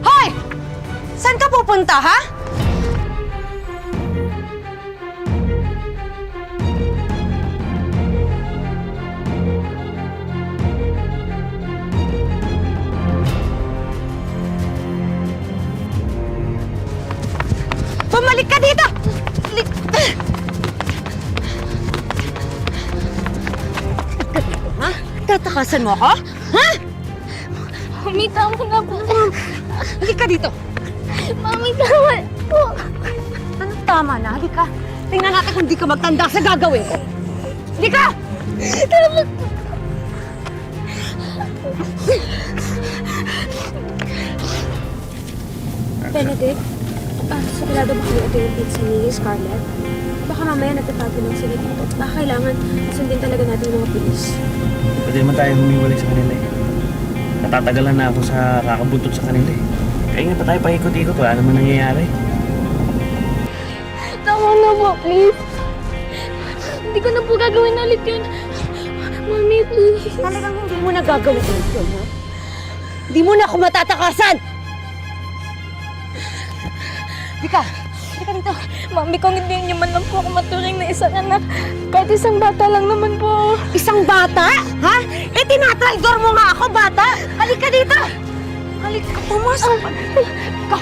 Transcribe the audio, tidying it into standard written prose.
Hoy! Saan ka pupunta, ha? Bumalik ka dito! Ha? Tatakasan mo ako? Ha? Mami, tama na po. Halika dito! Mami, tama po. Anong tama na? Halika. Tingnan natin kung di ka magtanda sa gagawin ko. Halika! Tama po. Benedict, sigurado ba kayo ito yung pizza ni Scarlett? Baka mamaya nagtatago lang sila dito. Baka kailangan sundin talaga natin yung mga pulis. Pwede naman tayo humiwalay sa kanila eh. Natatagalan na ako sa kakabuntot sa kanila eh. Kaya nga pa tayo paikot-ikot, wala naman nangyayari. Tama na po, please. Hindi ko na po gagawin ulit yun. Mami, please. Talagang hindi mo na gagawin ulit yun, ha? Hindi mo na ako matatakasan! Halika! Halika dito! Mami, kung hindi niyo man lang po ako maturing na isang anak, kahit isang bata lang naman po. Isang bata? Ha? Eh, tinatraidor mo nga ako, bata! Halika dito! Halika, pumasok! Halika!